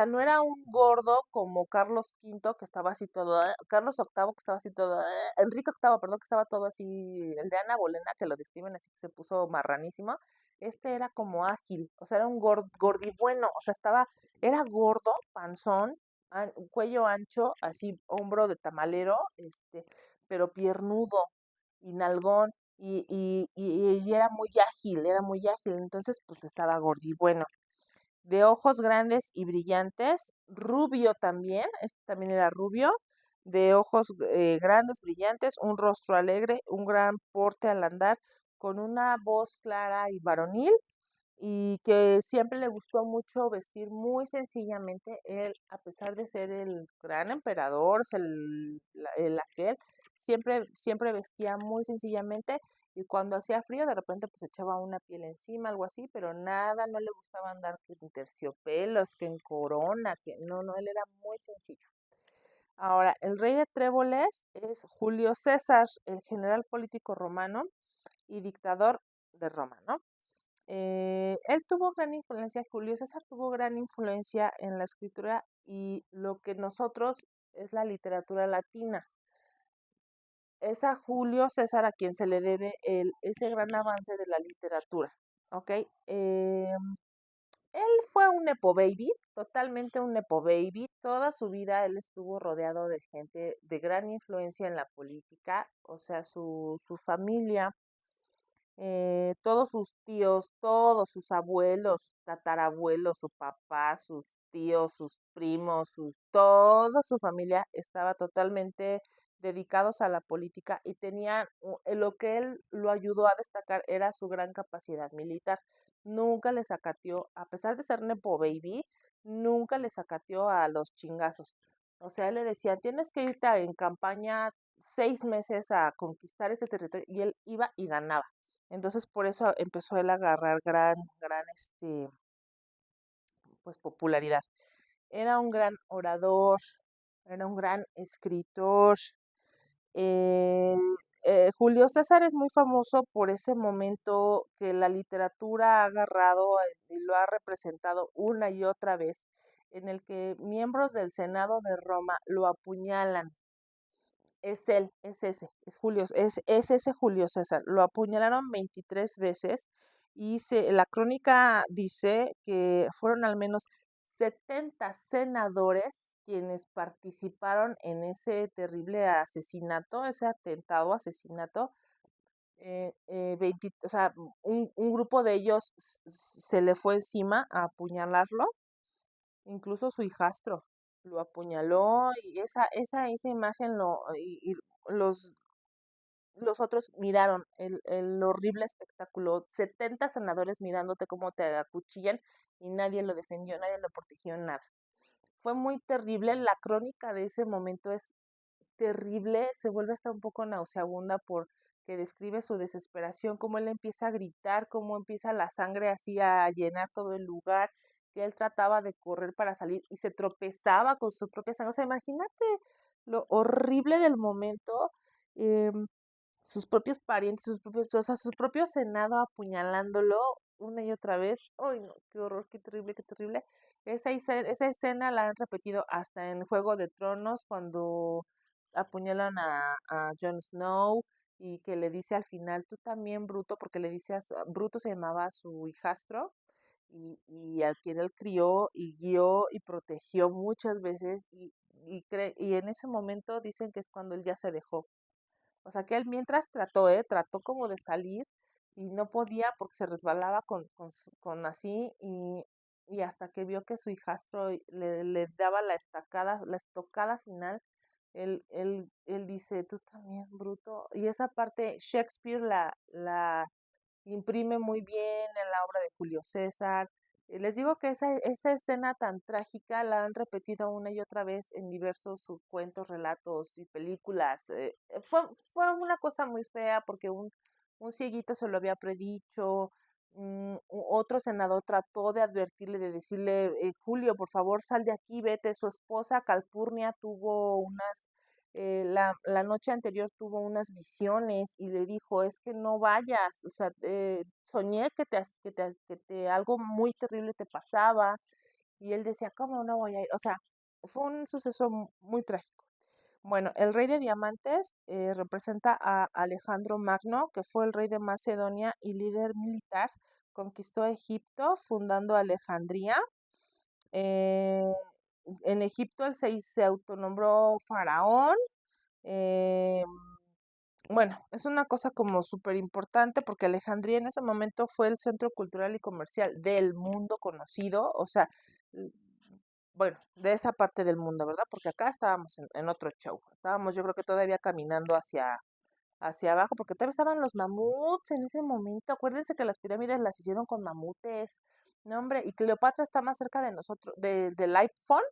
no era un gordo como Carlos V, que estaba así todo, Carlos VIII, que estaba así todo, Enrique VIII, perdón, que estaba todo así, el de Ana Bolena, que lo describen así, que se puso marranísimo. Este era como ágil, o sea, era un gordibueno, o sea, era gordo, panzón, cuello ancho, así, hombro de tamalero, pero piernudo y nalgón, y era muy ágil, entonces pues estaba gordibueno de ojos grandes y brillantes, rubio también, este también era rubio, de ojos grandes, brillantes, un rostro alegre, un gran porte al andar, con una voz clara y varonil, y que siempre le gustó mucho vestir muy sencillamente. Él, a pesar de ser el gran emperador, o sea, el aquel, siempre vestía muy sencillamente y cuando hacía frío de repente pues echaba una piel encima, algo así, pero nada, no le gustaba andar que en terciopelos, que en corona, que no, él era muy sencillo. Ahora, el rey de Tréboles es Julio César, el general político romano y dictador de Roma, ¿no? Él tuvo gran influencia, Julio César tuvo gran influencia en la escritura y lo que nosotros es la literatura latina. Es a Julio César a quien se le debe ese gran avance de la literatura, ¿ok? Él fue un nepo baby, totalmente un nepo baby. Toda su vida él estuvo rodeado de gente de gran influencia en la política, o sea, su familia, todos sus tíos, todos sus abuelos, tatarabuelos, su papá, sus tíos, sus primos, toda su familia estaba totalmente dedicados a la política y tenían, lo que él lo ayudó a destacar era su gran capacidad militar. Nunca le sacateó, a pesar de ser Nepo Baby, nunca le sacateó a los chingazos. O sea, él le decía, tienes que irte en campaña 6 meses a conquistar este territorio y él iba y ganaba. Entonces por eso empezó él a agarrar pues popularidad. Era un gran orador, era un gran escritor. eh, Julio César es muy famoso por ese momento que la literatura ha agarrado y lo ha representado una y otra vez, en el que miembros del Senado de Roma lo apuñalan. Es él, es ese, es ese Julio César. Lo apuñalaron 23 veces y la crónica dice que fueron al menos 70 senadores quienes participaron en ese terrible asesinato, ese atentado, asesinato. 20, o sea, un grupo de ellos se le fue encima a apuñalarlo, incluso su hijastro lo apuñaló y esa imagen y los, los otros miraron el horrible espectáculo, 70 senadores mirándote cómo te acuchillan y nadie lo defendió, nadie lo protegió, nada. Fue muy terrible, la crónica de ese momento es terrible, se vuelve hasta un poco nauseabunda porque describe su desesperación, cómo él empieza a gritar, cómo empieza la sangre así a llenar todo el lugar, que él trataba de correr para salir y se tropezaba con su propia sangre. O sea, imagínate lo horrible del momento, em, sus propios parientes, o sea, su propio senado apuñalándolo una y otra vez. ¡Ay, no! ¡Qué horror! ¡Qué terrible! ¡Qué terrible! Esa escena la han repetido hasta en Juego de Tronos cuando apuñalan a Jon Snow. y que le dice al final, tú también, Bruto, porque le dice Bruto se llamaba a su hijastro, y al quien él crió y guió y protegió muchas veces, y en ese momento dicen que es cuando él ya se dejó. O sea que él mientras trató como de salir y no podía porque se resbalaba con así, y hasta que vio que su hijastro le daba la estocada final, él dice, tú también, Bruto. Y esa parte Shakespeare la imprime muy bien en la obra de Julio César. Les digo que esa escena tan trágica la han repetido una y otra vez en diversos cuentos, relatos y películas. Fue una cosa muy fea porque un cieguito se lo había predicho. Otro senador trató de advertirle, de decirle, Julio, por favor, sal de aquí, vete. Su esposa Calpurnia tuvo la noche anterior tuvo unas visiones y le dijo, es que no vayas, o sea, soñé que algo muy terrible te pasaba, y él decía, ¿cómo no voy a ir? O sea, fue un suceso muy trágico. Bueno, el rey de diamantes representa a Alejandro Magno, que fue el rey de Macedonia y líder militar. Conquistó Egipto, fundando Alejandría. Eh, en Egipto él se autonombró faraón. eh, bueno, es una cosa como súper importante porque Alejandría en ese momento fue el centro cultural y comercial del mundo conocido, o sea, mm, bueno, de esa parte del mundo, ¿verdad? Porque acá estábamos en otro show, estábamos yo creo que todavía caminando hacia abajo, porque todavía estaban los mamuts en ese momento. Acuérdense que las pirámides las hicieron con mamutes. No, hombre, y Cleopatra está más cerca de nosotros, del iPhone,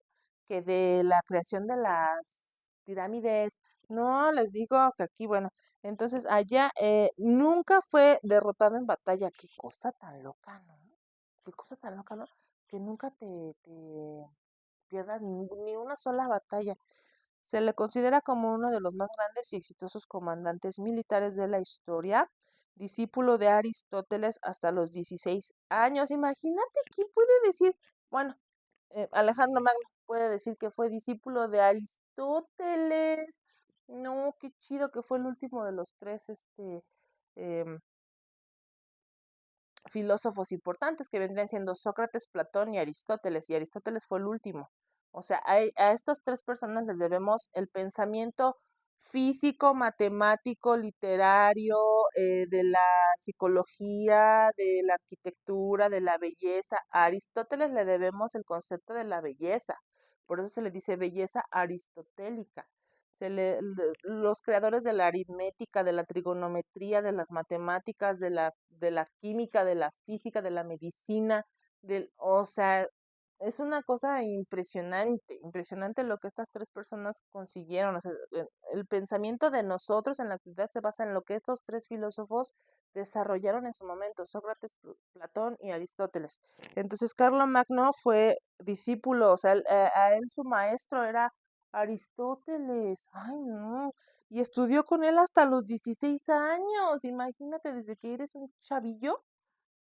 que de la creación de las pirámides. No, les digo que aquí, bueno, entonces allá nunca fue derrotado en batalla. Qué cosa tan loca, ¿no? Qué cosa tan loca, ¿no? Que nunca te pierdas ni una sola batalla. Se le considera como uno de los más grandes y exitosos comandantes militares de la historia, discípulo de Aristóteles hasta los 16 años. Imagínate, ¿quién puede decir? Bueno, Alejandro Magno puede decir que fue discípulo de Aristóteles. No, qué chido que fue el último de los tres, em, filósofos importantes que vendrían siendo Sócrates, Platón y Aristóteles fue el último. O sea, a estos tres personas les debemos el pensamiento físico, matemático, literario, de la psicología, de la arquitectura, de la belleza. A Aristóteles le debemos el concepto de la belleza, por eso se le dice belleza aristotélica. Los creadores de la aritmética, de la trigonometría, de las matemáticas, de la química, de la física, de la medicina, o sea, es una cosa impresionante, impresionante lo que estas tres personas consiguieron. O sea, el pensamiento de nosotros en la actualidad se basa en lo que estos tres filósofos desarrollaron en su momento, Sócrates, Platón y Aristóteles. Entonces, Carlo Magno fue discípulo, o sea, a él su maestro era Aristóteles. Ay, no. Y estudió con él hasta los 16 años. Imagínate, desde que eres un chavillo,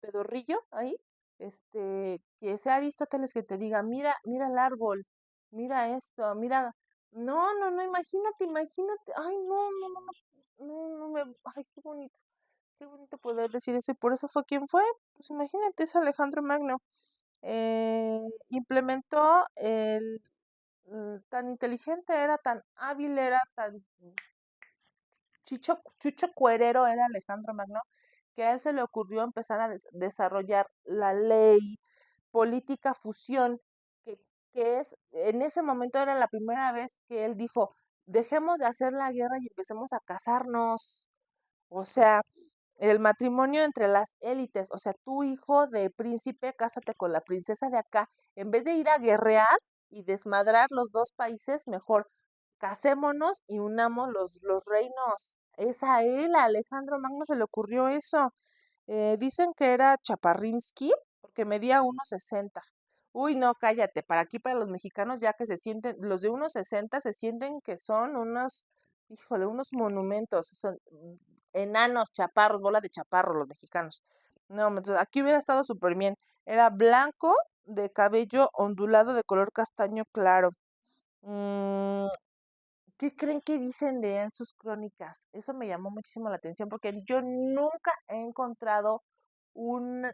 pedorrillo ahí, que sea Aristóteles que te diga, mira, mira el árbol, mira esto, mira. No, no, no, imagínate, imagínate. Ay, no, no, no, no, no, no me, ay, qué bonito poder decir eso. Y por eso fue quien fue. Pues imagínate, es Alejandro Magno. Implementó tan inteligente era, tan hábil era, tan chucho cuerero era Alejandro Magno, que a él se le ocurrió empezar a desarrollar la ley política fusión, que, en ese momento era la primera vez que él dijo, dejemos de hacer la guerra y empecemos a casarnos. O sea, el matrimonio entre las élites, o sea, tu hijo de príncipe, cásate con la princesa de acá, en vez de ir a guerrear y desmadrar los dos países, mejor casémonos y unamos los reinos. Es a él, a Alejandro Magno se le ocurrió eso. Dicen que era Chaparrinsky, porque medía 1,60. Uy, no, cállate, para aquí, para los mexicanos, ya que se sienten, los de 1,60 se sienten que son unos, híjole, unos monumentos, son enanos, chaparros, bola de chaparros los mexicanos. No, entonces, aquí hubiera estado súper bien. Era blanco, de cabello ondulado de color castaño claro. Mm, ¿Qué creen que dicen de él en sus crónicas? Eso me llamó muchísimo la atención porque yo nunca he encontrado un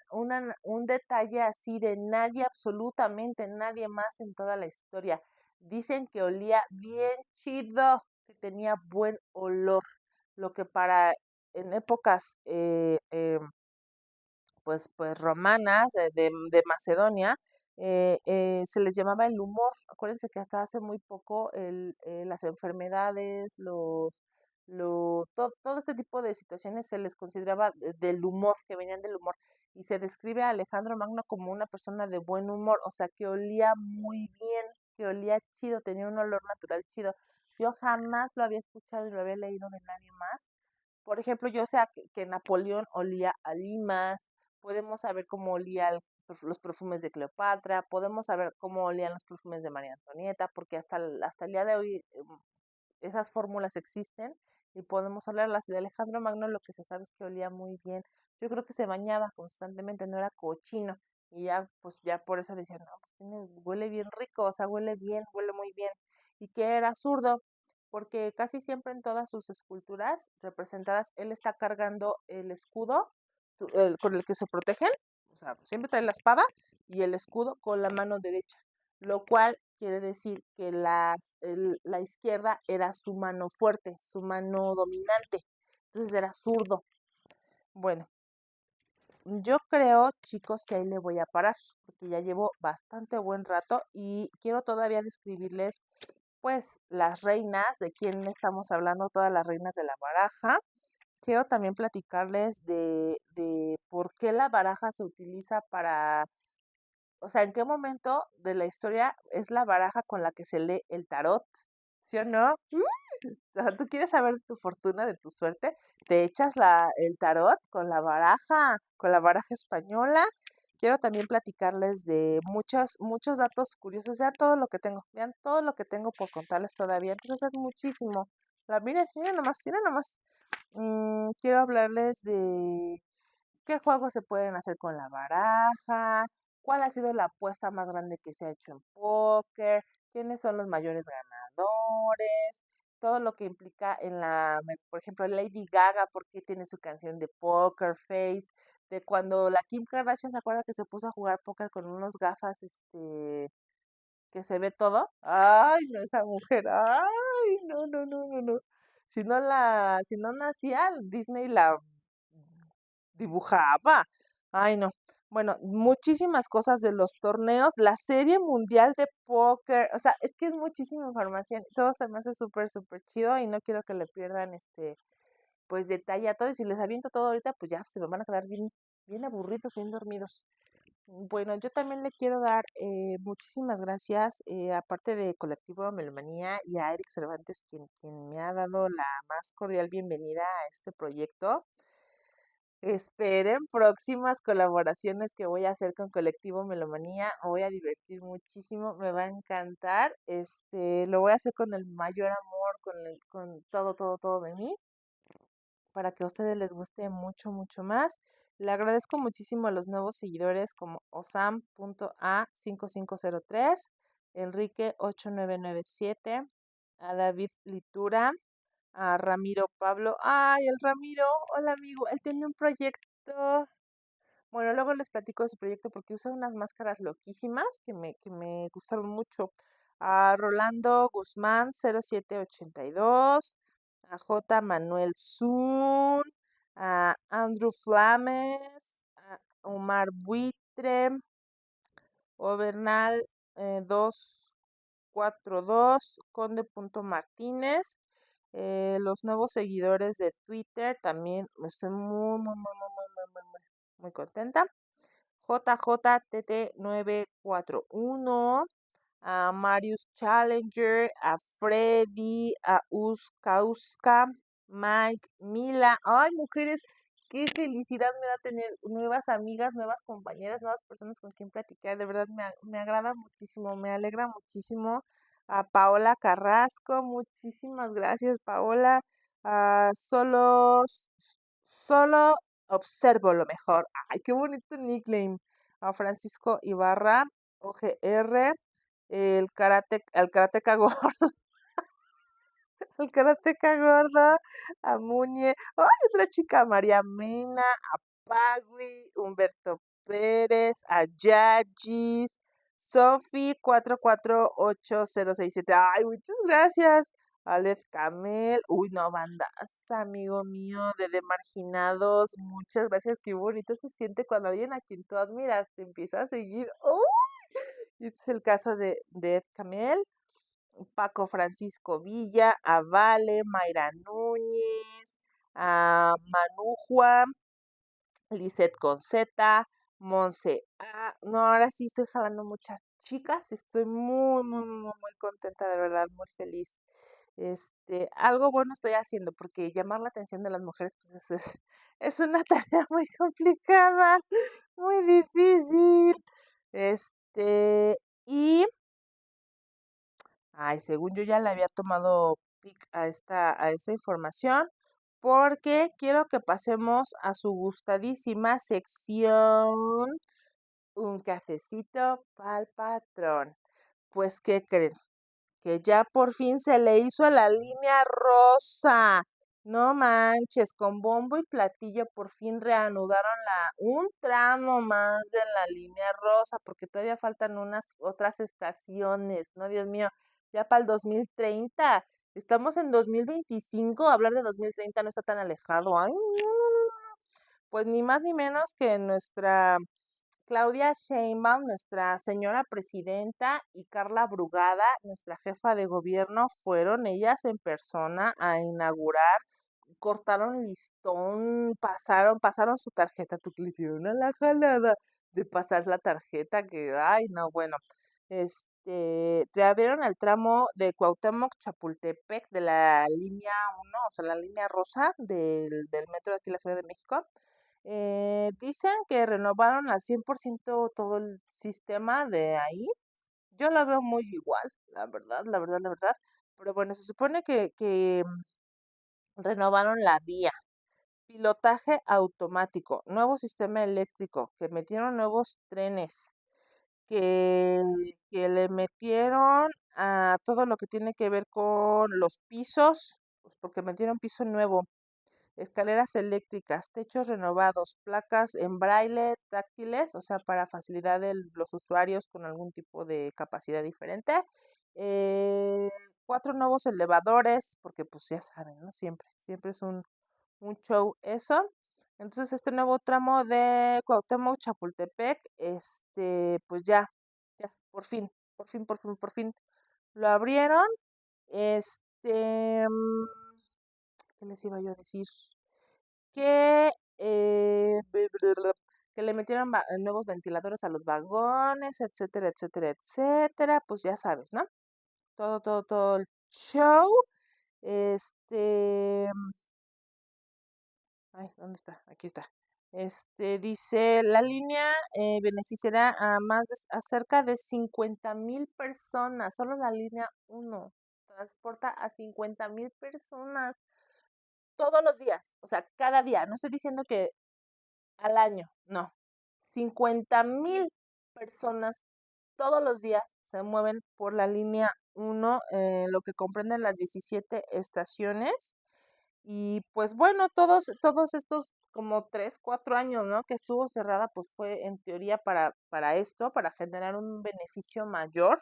detalle así de nadie, absolutamente nadie más en toda la historia. Dicen que olía bien chido, que tenía buen olor, lo que para en épocas pues romanas de Macedonia, se les llamaba el humor. Acuérdense que hasta hace muy poco las enfermedades, todo este tipo de situaciones se les consideraba del humor, que venían del humor. Y se describe a Alejandro Magno como una persona de buen humor, o sea, que olía muy bien, que olía chido, tenía un olor natural chido. Yo jamás lo había escuchado y lo había leído de nadie más. Por ejemplo, yo sé que Napoleón olía a limas, podemos saber cómo olía los perfumes de Cleopatra, podemos saber cómo olían los perfumes de María Antonieta, porque hasta el día de hoy esas fórmulas existen y podemos olerlas. De Alejandro Magno lo que se sabe es que olía muy bien. Yo creo que se bañaba constantemente, no era cochino. Y ya, pues ya por eso decían, no, pues huele bien rico, o sea, huele bien, huele muy bien. Y que era zurdo, porque casi siempre en todas sus esculturas representadas, él está cargando el escudo con el que se protegen, o sea, siempre trae la espada y el escudo con la mano derecha, lo cual quiere decir que la izquierda era su mano fuerte, su mano dominante, entonces era zurdo. Bueno, yo creo, chicos, que ahí le voy a parar, porque ya llevo bastante buen rato y quiero todavía describirles, pues, las reinas, de quién estamos hablando, todas las reinas de la baraja. Quiero también platicarles de por qué la baraja se utiliza para, o sea, en qué momento de la historia es la baraja con la que se lee el tarot, ¿sí o no? O sea, tú quieres saber tu fortuna, de tu suerte, te echas el tarot con la baraja española. Quiero también platicarles de muchos datos curiosos. Vean todo lo que tengo por contarles todavía. Entonces es muchísimo. Miren nomás, miren nomás. Quiero hablarles de qué juegos se pueden hacer con la baraja, cuál ha sido la apuesta más grande que se ha hecho en póker, quiénes son los mayores ganadores, todo lo que implica por ejemplo, Lady Gaga, porque tiene su canción de Poker Face, de cuando la Kim Kardashian se acuerda que se puso a jugar póker con unos gafas, que se ve todo. Ay, no, esa mujer, ay, no, no, no, no, no. Si no nacía, Disney la dibujaba. Ay, no. Bueno, muchísimas cosas de los torneos, la serie mundial de póker, o sea, es que es muchísima información, todo se me hace súper, súper chido y no quiero que le pierdan pues detalle a todo y si les aviento todo ahorita, pues ya se me van a quedar bien, bien aburridos, bien dormidos. Bueno, yo también le quiero dar muchísimas gracias, aparte de Colectivo Melomanía y a Eric Cervantes, quien me ha dado la más cordial bienvenida a este proyecto. Esperen próximas colaboraciones que voy a hacer con Colectivo Melomanía. Me voy a divertir muchísimo, me va a encantar. Lo voy a hacer con el mayor amor, con todo, todo, todo de mí, para que a ustedes les guste mucho, mucho más. Le agradezco muchísimo a los nuevos seguidores como osam.a5503, Enrique8997, a David Litura, a Ramiro Pablo. ¡Ay, el Ramiro! Hola, amigo. Él tiene un proyecto. Bueno, luego les platico de su proyecto porque usa unas máscaras loquísimas que me gustaron mucho. A Rolando Guzmán 0782, a J. Manuel Zun, a Andrew Flames, a Omar Buitre, Obernal 242, Conde.Martínez. Los nuevos seguidores de Twitter también estoy muy, muy, muy, muy, muy, muy, muy, muy, muy contenta. JJTT941, a Marius Challenger, a Freddy, a Uskauska, Mike, Mila. Ay, mujeres, qué felicidad me da tener nuevas amigas, nuevas compañeras, nuevas personas con quien platicar. De verdad me agrada muchísimo, me alegra muchísimo. A Paola Carrasco, muchísimas gracias, Paola. Solo observo lo mejor. Ay, qué bonito nickname. A Francisco Ibarra, OGR, el karateca gordo. al karateca gordo, a Muñe, ¡ay! Otra chica, María Mena, a Pagui, Humberto Pérez, a Yagis, Sofi 448067. Ay, muchas gracias. Alex Camel, uy, no, bandas, amigo mío, de Marginados, muchas gracias, qué bonito se siente cuando alguien a quien tú admiras te empieza a seguir. ¡Uy! Y este es el caso de Ed Camel. Paco Francisco Villa, a Vale, Mayra Núñez, a Manujua, Lisette Conceta, Monse. No, ahora sí estoy jalando muchas chicas. Estoy muy contenta, de verdad, muy feliz. Algo bueno estoy haciendo porque llamar la atención de las mujeres pues es una tarea muy complicada, muy difícil. Y Ay, según yo ya le había tomado pic a esa información, porque quiero que pasemos a su gustadísima sección, un cafecito pa'l patrón. Pues, ¿qué creen? Que ya por fin se le hizo a la línea rosa. No manches, con bombo y platillo por fin reanudaron un tramo más de la línea rosa, porque todavía faltan unas otras estaciones, ¿no? Dios mío, ya para el 2030. Estamos en 2025, hablar de 2030 no está tan alejado. Ay, no. Pues ni más ni menos que nuestra Claudia Sheinbaum, nuestra señora presidenta, y Carla Brugada, nuestra jefa de gobierno, fueron ellas en persona a inaugurar, cortaron listón, pasaron su tarjeta, tú que le hicieron a la jalada de pasar la tarjeta, que, ay, no, bueno, reabrieron el tramo de Cuauhtémoc Chapultepec de la línea 1, o sea, la línea rosa del metro de aquí, la Ciudad de México. Dicen que renovaron al 100% todo el sistema de ahí. Yo la veo muy igual, la verdad. Pero bueno, se supone que renovaron la vía, pilotaje automático, nuevo sistema eléctrico, que metieron nuevos trenes, que, que le metieron a todo lo que tiene que ver con los pisos, pues, porque metieron piso nuevo, escaleras eléctricas, techos renovados, placas en braille táctiles, o sea, para facilidad de los usuarios con algún tipo de capacidad diferente. eh, 4 nuevos elevadores, porque pues ya saben, ¿no? Siempre es un show eso. Entonces, este nuevo tramo de Cuauhtémoc Chapultepec, pues ya, por fin lo abrieron. ¿Qué les iba yo a decir? que, que le metieron nuevos ventiladores a los vagones, etcétera, pues ya sabes, ¿no? Todo el show. Este, Ay, ¿dónde está? Aquí está. Dice, la línea beneficiará a cerca de 50,000 personas, solo la línea 1 transporta a 50,000 personas todos los días, o sea, cada día. No estoy diciendo que al año, no. 50,000 personas todos los días se mueven por la línea 1, lo que comprenden las 17 estaciones. Y pues bueno, todos estos como 3, 4 años, ¿no? Que estuvo cerrada, pues fue en teoría para esto, para generar un beneficio mayor,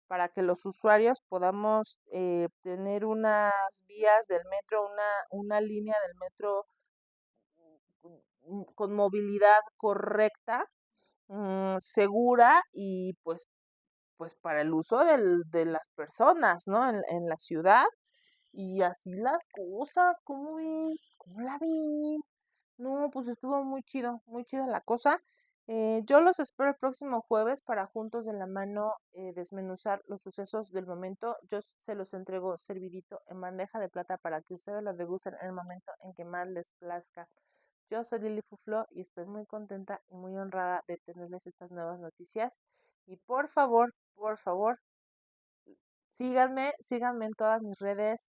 para que los usuarios podamos tener unas vías del metro, una línea del metro con movilidad correcta, segura y pues para el uso de las personas, ¿no? En la ciudad. Y así las cosas, ¿cómo ven? ¿Cómo la ven? No, pues estuvo muy chida la cosa. Yo los espero el próximo jueves para juntos de la mano desmenuzar los sucesos del momento. Yo se los entrego servidito en bandeja de plata para que ustedes lo degusten en el momento en que más les plazca. Yo soy Lili Fuflo y estoy muy contenta y muy honrada de tenerles estas nuevas noticias. Y por favor, síganme en todas mis redes,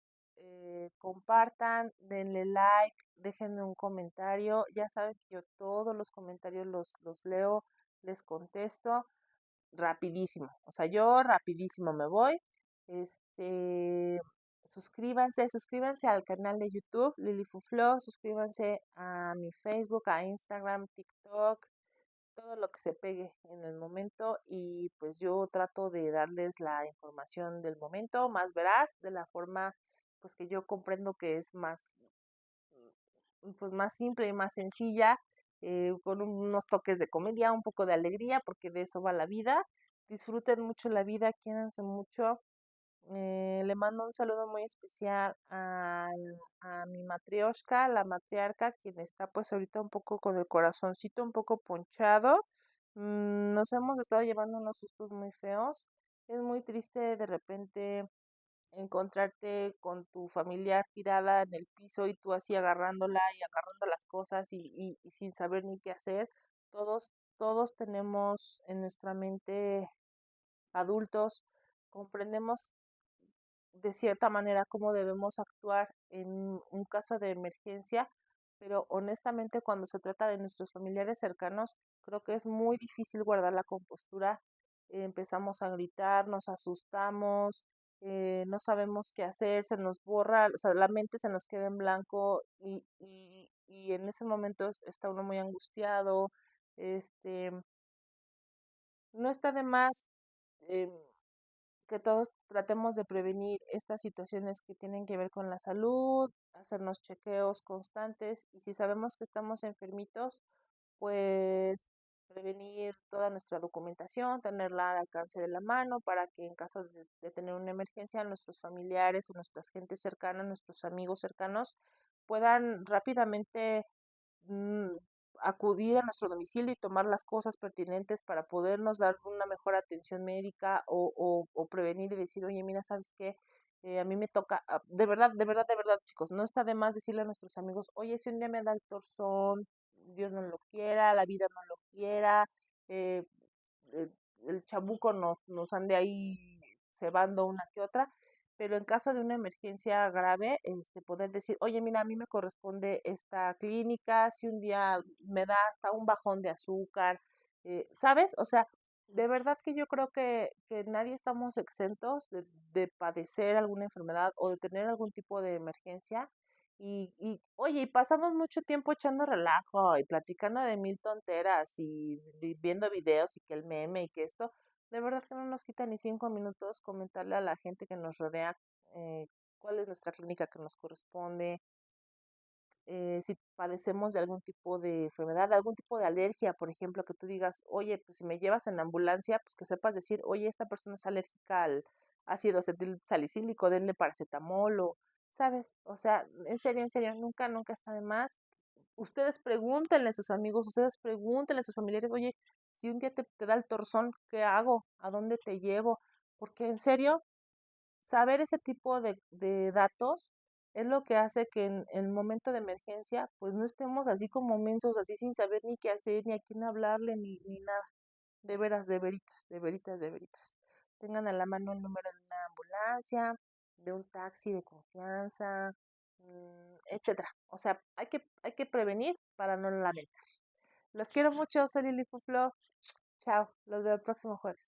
compartan, denle like, déjenme un comentario. Ya saben que yo todos los comentarios los leo, les contesto rapidísimo. O sea, yo rapidísimo me voy. Este, suscríbanse al canal de YouTube Lili Fuflo, suscríbanse a mi Facebook, a Instagram, TikTok, todo lo que se pegue en el momento y pues yo trato de darles la información del momento más veraz, de la forma pues que yo comprendo que es más pues más simple y más sencilla, con unos toques de comedia, un poco de alegría, porque de eso va la vida. Disfruten mucho la vida, quiéranse mucho. Le mando un saludo muy especial a mi matrioshka, la matriarca, quien está pues ahorita un poco con el corazoncito un poco ponchado. Nos hemos estado llevando unos sustos muy feos. Es muy triste de repente encontrarte con tu familiar tirada en el piso y tú así agarrándola y agarrando las cosas y sin saber ni qué hacer. Todos tenemos en nuestra mente adultos, comprendemos de cierta manera cómo debemos actuar en un caso de emergencia, pero honestamente cuando se trata de nuestros familiares cercanos, creo que es muy difícil guardar la compostura. Empezamos a gritar, nos asustamos, no sabemos qué hacer, se nos borra, o sea, la mente se nos queda en blanco y en ese momento está uno muy angustiado. Este, no está de más em, que todos tratemos de prevenir estas situaciones que tienen que ver con la salud, hacernos chequeos constantes y si sabemos que estamos enfermitos, pues prevenir toda nuestra documentación, tenerla al alcance de la mano para que en caso de tener una emergencia, nuestros familiares o nuestras gentes cercanas, nuestros amigos cercanos puedan rápidamente mm, acudir a nuestro domicilio y tomar las cosas pertinentes para podernos dar una mejor atención médica o prevenir y decir, oye, mira, ¿sabes qué? A mí me toca, de verdad, de verdad, de verdad, chicos, no está de más decirle a nuestros amigos, oye, si un día me da el torzón, Dios no lo quiera, la vida no lo quiera, eh, eh, el chabuco nos ande ahí cebando una que otra, pero en caso de una emergencia grave, poder decir, oye, mira, a mí me corresponde esta clínica, si un día me da hasta un bajón de azúcar, ¿sabes? O sea, de verdad que yo creo que nadie estamos exentos de padecer alguna enfermedad o de tener algún tipo de emergencia. Oye, y pasamos mucho tiempo echando relajo y platicando de mil tonteras y viendo videos y que el meme y que esto, de verdad que no nos quita ni 5 minutos comentarle a la gente que nos rodea cuál es nuestra clínica que nos corresponde, si padecemos de algún tipo de enfermedad, algún tipo de alergia, por ejemplo, que tú digas, oye, pues si me llevas en ambulancia, pues que sepas decir, oye, esta persona es alérgica al ácido acetil salicílico, denle paracetamol o, ¿sabes? O sea, en serio, nunca, nunca está de más. Ustedes pregúntenle a sus amigos, ustedes pregúntenle a sus familiares, oye, si un día te da el torzón, ¿qué hago? ¿A dónde te llevo? Porque en serio, saber ese tipo de datos es lo que hace que en momento de emergencia, pues no estemos así como mensos, así sin saber ni qué hacer, ni a quién hablarle, ni nada. De veras, de veritas, de veritas, de veritas. Tengan a la mano el número de una ambulancia, de un taxi de confianza, etcétera. O sea, hay que prevenir para no lamentar. Los quiero mucho, soy Lili Fuflo. Chao, los veo el próximo jueves.